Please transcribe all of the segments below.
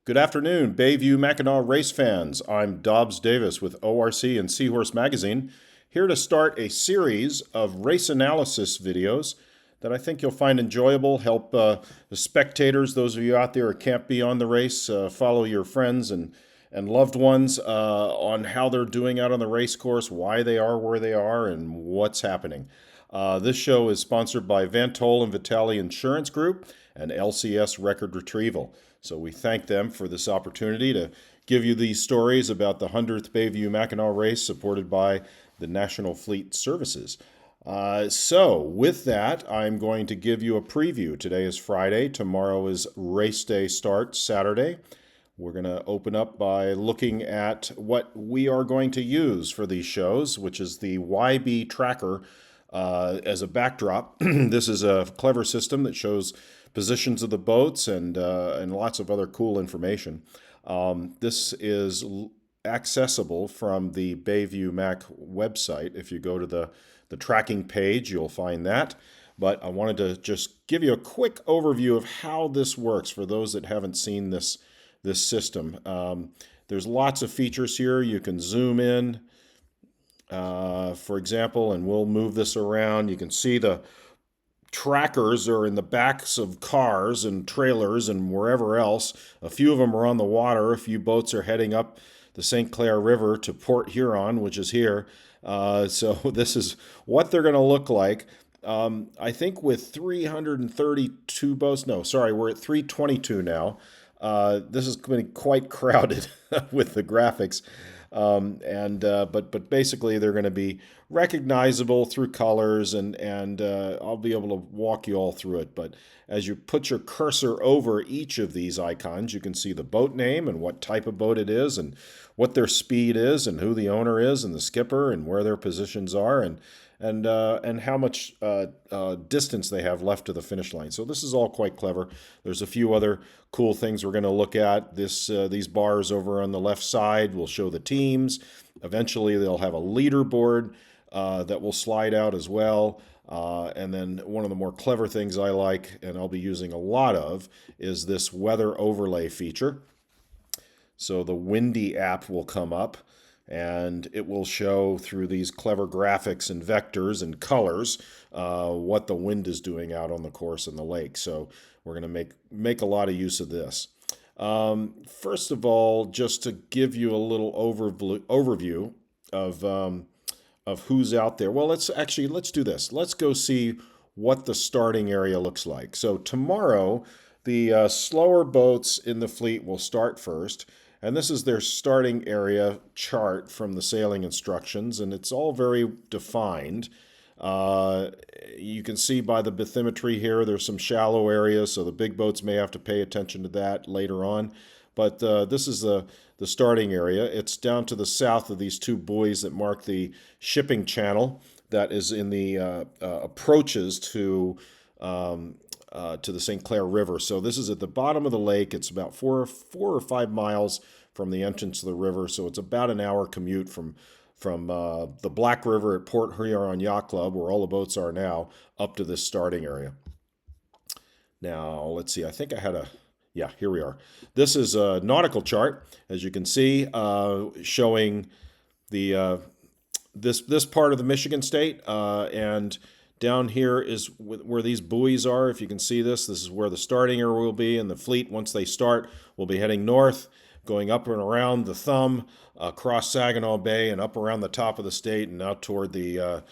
Good afternoon, Bayview Mackinac Race fans. I'm Dobbs Davis with ORC and Seahorse magazine, here to start a series of race analysis videos that I think you'll find enjoyable, help the spectators, those of you out there who can't be on the race, follow your friends and loved ones on how they're doing out on the race course, why they are where they are, and what's happening. This show is sponsored by VanTol and Vitelli Insurance Group and LCS Record Retrieval. So we thank them for this opportunity to give you these stories about the 100th Bayview Mackinac Race supported by the National Fleet Services. So with that, I'm going to give you a preview. Today is Friday. Tomorrow is race day start, Saturday. We're going to open up by looking at what we are going to use for these shows, which is the YB tracker as a backdrop. This is a clever system that shows positions of the boats and lots of other cool information. This is accessible from the Bayview Mac website. If you go to the tracking page, you'll find that. But I wanted to just give you a quick overview of how this works for those that haven't seen this system. There's lots of features here. You can zoom in, for example, and we'll move this around. You can see the trackers are in the backs of cars and trailers and wherever else. A few of them are on the water. A few boats are heading up the St. Clair River to Port Huron, which is here. So this is what they're going to look like. I think with 332 boats, no, sorry, we're at 322 now. This is going to be quite crowded with the graphics. But basically they're going to be recognizable through colors, and I'll be able to walk you all through it. But as you put your cursor over each of these icons, you can see the boat name and what type of boat it is and what their speed is and who the owner is and the skipper and where their positions are and how much distance they have left to the finish line. So this is all quite clever. There's a few other cool things we're going to look at. These bars over on the left side will show the teams. Eventually, they'll have a leaderboard that will slide out as well. And then one of the more clever things I like, and I'll be using a lot of, is this weather overlay feature. So the Windy app will come up, and it will show through these clever graphics and vectors and colors what the wind is doing out on the course in the lake. So we're going to make a lot of use of this. First of all, just to give you a little overview of who's out there. Well, let's do this. Let's go see what the starting area looks like. So tomorrow, the slower boats in the fleet will start first. And this is their starting area chart from the sailing instructions, and it's all very defined. You can see by the bathymetry here, there's some shallow areas, so the big boats may have to pay attention to that later on. But this is the starting area. It's down to the south of these two buoys that mark the shipping channel that is in the approaches to the St. Clair River. So this is at the bottom of the lake. It's about four or 5 miles from the entrance to the river. So it's about an hour commute from the Black River at Port Huron Yacht Club, where all the boats are now, up to this starting area. Now, let's see. I think I had yeah, here we are. This is a nautical chart, as you can see, showing the this part of the Michigan state, and down here is where these buoys are. If you can see this is where the starting area will be, and the fleet, once they start, will be heading north, going up and around the Thumb, across Saginaw Bay, and up around the top of the state, and out toward the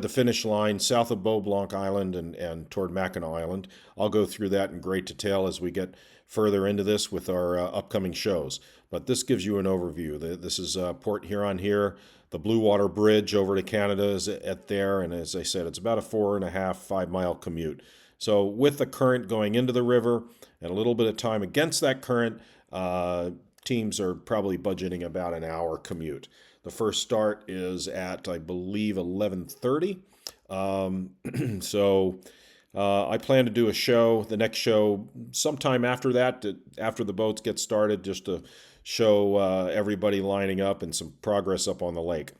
finish line, south of Beau Blanc Island and toward Mackinac Island. I'll go through that in great detail as we get further into this with our upcoming shows. But this gives you an overview. This is Port Huron here. The Blue Water Bridge over to Canada is at there, and as I said, it's about a 4.5, 5 mile commute. So with the current going into the river and a little bit of time against that current, teams are probably budgeting about an hour commute. The first start is at, I believe, 11:30. So I plan to do a show, the next show, sometime after that, after the boats get started, just to show everybody lining up and some progress up on the lake.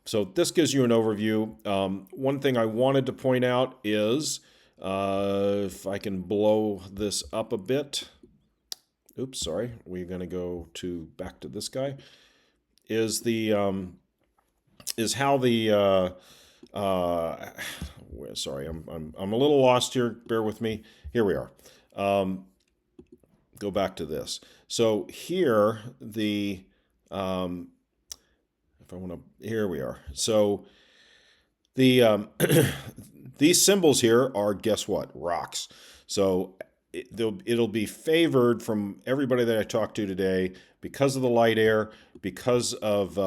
So this gives you an overview. One thing I wanted to point out is, if I can blow this up a bit, oops, sorry, we're going to go to back to this guy, is the is how the sorry, I'm a little lost here. Bear with me. Here we are. Um, Go back to this. So here um, if I want to, here we are. So the these symbols here are, guess what? Rocks. So it'll be favored from everybody that I talked to today because of the light air, because of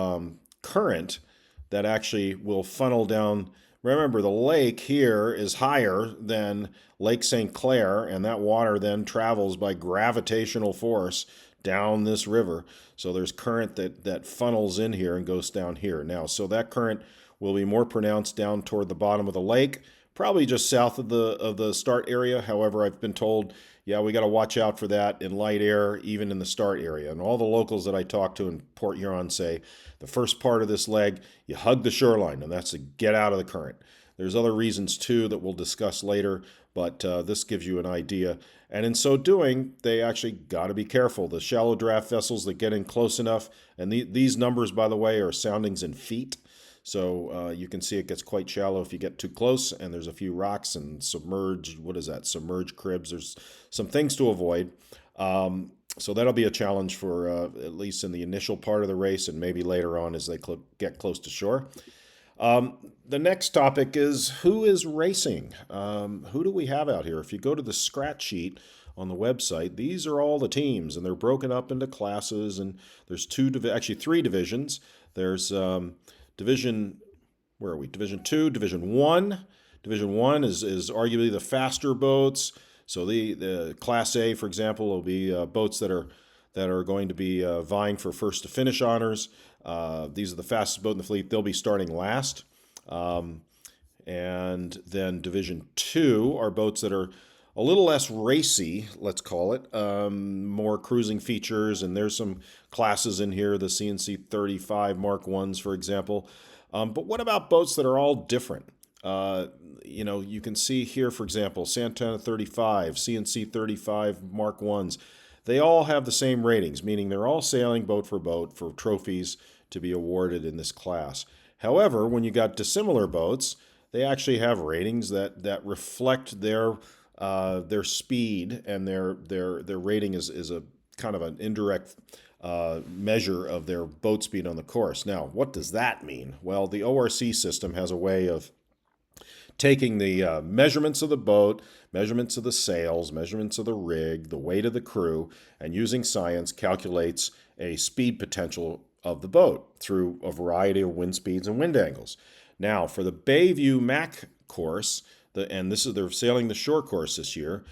current that actually will funnel down. Remember, the lake here is higher than Lake St. Clair, and that water then travels by gravitational force down this river. So there's current that funnels in here and goes down here. Now, so that current will be more pronounced down toward the bottom of the lake, probably just south of the start area. However, I've been told, yeah, we got to watch out for that in light air, even in the start area. And all the locals that I talk to in Port Huron say the first part of this leg, you hug the shoreline, and that's to get out of the current. There's other reasons too that we'll discuss later, but this gives you an idea. And in so doing, they actually got to be careful. The shallow draft vessels that get in close enough, and these numbers, by the way, are soundings in feet. So you can see it gets quite shallow if you get too close, and there's a few rocks and submerged, what is that, submerged cribs. There's some things to avoid. So that'll be a challenge for at least in the initial part of the race and maybe later on as they get close to shore. The next topic is who is racing? Who do we have out here? If you go to the scratch sheet on the website, these are all the teams, and they're broken up into classes, and there's actually three divisions. There's Division, where are we? Division 2, Division 1. Division 1 is arguably the faster boats. So the Class A, for example, will be boats that are going to be vying for first to finish honors. These are the fastest boat in the fleet. They'll be starting last. And then Division 2 are boats that are a little less racy, let's call it, more cruising features, and there's some classes in here, the CNC 35 Mark 1s, for example. But what about boats that are all different? You can see here, for example, Santana 35, CNC 35 Mark 1s. They all have the same ratings, meaning they're all sailing boat for trophies to be awarded in this class. However, when you got dissimilar boats, they actually have ratings that reflect their speed, and their rating is a kind of an indirect measure of their boat speed on the course. Now, what does that mean? Well, the ORC system has a way of taking the measurements of the boat, measurements of the sails, measurements of the rig, the weight of the crew, and using science calculates a speed potential of the boat through a variety of wind speeds and wind angles. Now, for the Bayview Mac course, they're sailing the shore course this year,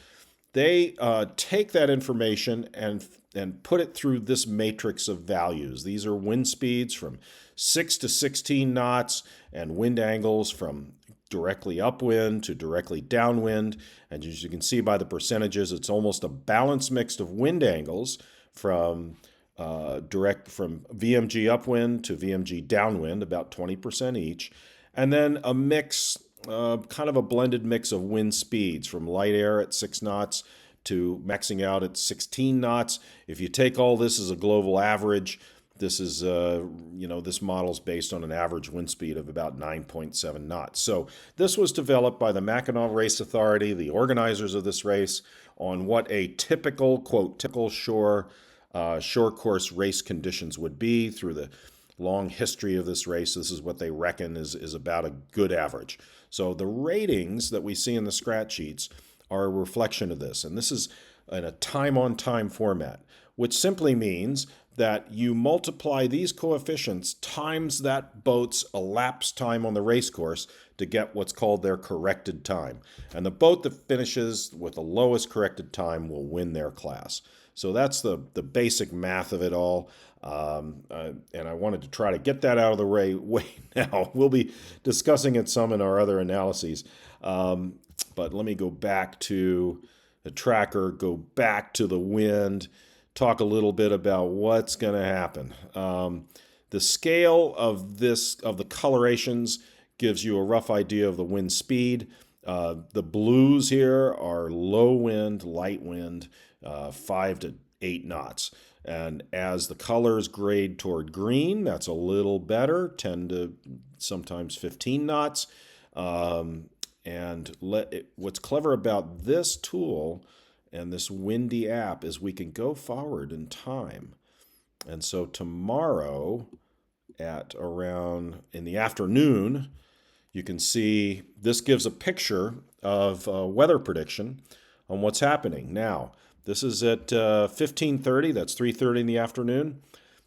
they take that information and put it through this matrix of values. These are wind speeds from 6 to 16 knots and wind angles from directly upwind to directly downwind. And as you can see by the percentages, it's almost a balanced mix of wind angles from VMG upwind to VMG downwind, about 20% each. And then a mix, kind of a blended mix of wind speeds from light air at 6 knots to maxing out at 16 knots. If you take all this as a global average, this is, this model's based on an average wind speed of about 9.7 knots. So this was developed by the Mackinac Race Authority, the organizers of this race, on what a typical, quote, typical shore course race conditions would be through the long history of this race. This is what they reckon is about a good average. So the ratings that we see in the scratch sheets are a reflection of this. And this is in a time-on-time format, which simply means that you multiply these coefficients times that boat's elapsed time on the race course to get what's called their corrected time. And the boat that finishes with the lowest corrected time will win their class. So that's the basic math of it all. And I wanted to try to get that out of the way now. We'll be discussing it some in our other analyses. But let me go back to the tracker, go back to the wind, talk a little bit about what's going to happen. The scale of the colorations gives you a rough idea of the wind speed. The blues here are low wind, light wind, 5 to 8 knots. And as the colors grade toward green, that's a little better, 10 to sometimes 15 knots. What's clever about this tool and this windy app is we can go forward in time. And so tomorrow at around in the afternoon, you can see this gives a picture of weather prediction on what's happening. Now, this is at 15:30. That's 3:30 in the afternoon.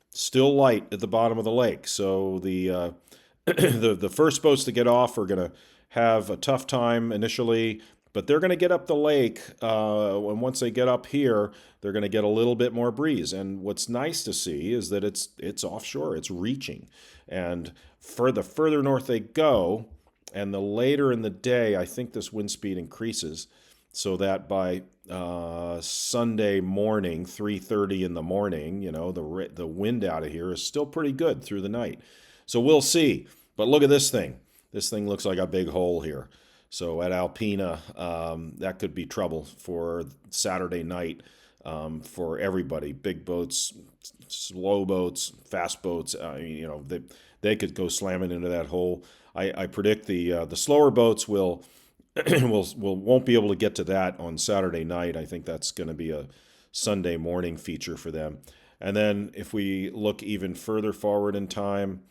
Still light at the bottom of the lake. So the first boats to get off are going to have a tough time initially, but they're going to get up the lake. And once they get up here, they're going to get a little bit more breeze. And what's nice to see is that it's offshore. It's reaching, and for the further north they go, and the later in the day, I think this wind speed increases, so that by Sunday morning, 3:30 in the morning, the wind out of here is still pretty good through the night. So we'll see. But look at this thing. This thing looks like a big hole here. So at Alpena, that could be trouble for Saturday night for everybody. Big boats, slow boats, fast boats. They could go slamming into that hole. I predict the slower boats won't be able to get to that on Saturday night. I think that's going to be a Sunday morning feature for them. And then if we look even further forward in time,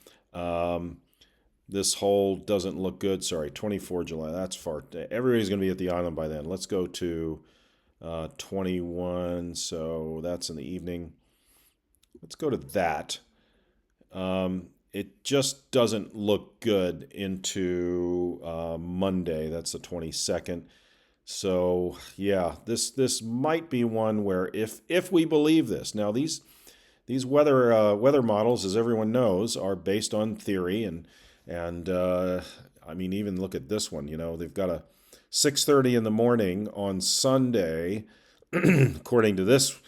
this hole doesn't look good. Sorry, 24 July. That's far. Everybody's going to be at the island by then. Let's go to 21. So that's in the evening. Let's go to that. It just doesn't look good into Monday. That's the 22nd. So yeah, this might be one where if we believe this. Now these weather models, as everyone knows, are based on theory and I mean, even look at this one. They've got a 6:30 in the morning on Sunday. According to this,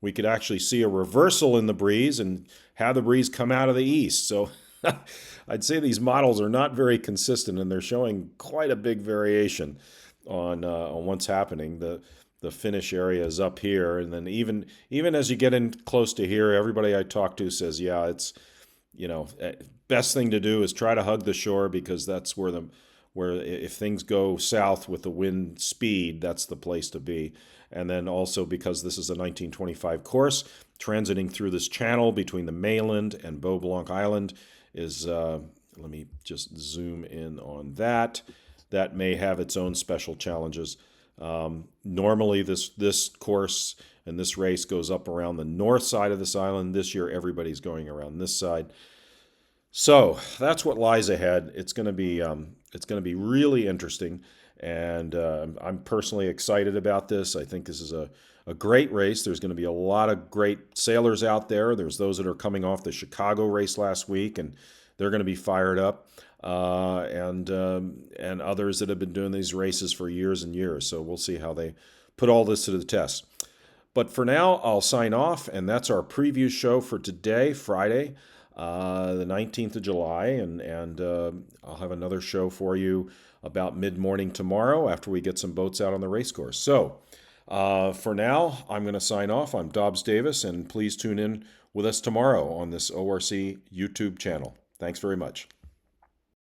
we could actually see a reversal in the breeze and have the breeze come out of the east. So I'd say these models are not very consistent, and they're showing quite a big variation on what's happening. The finish area is up here, and then even as you get in close to here, everybody I talk to says, yeah, it's best thing to do is try to hug the shore, because that's where if things go south with the wind speed, that's the place to be. And then also because this is a 1925 course, transiting through this channel between the mainland and Beau Blanc Island is, let me just zoom in on that. That may have its own special challenges. Normally this course and this race goes up around the north side of this island. This year, everybody's going around this side. So that's what lies ahead. It's going to be really interesting, and I'm personally excited about this. I think this is a great race. There's going to be a lot of great sailors out there. There's those that are coming off the Chicago race last week, and they're going to be fired up, and others that have been doing these races for years and years. So we'll see how they put all this to the test. But for now, I'll sign off, and that's our preview show for today, Friday, the 19th of July, and I'll have another show for you about mid-morning tomorrow after we get some boats out on the race course. So for now, I'm going to sign off. I'm Dobbs Davis, and please tune in with us tomorrow on this ORC YouTube channel. Thanks very much.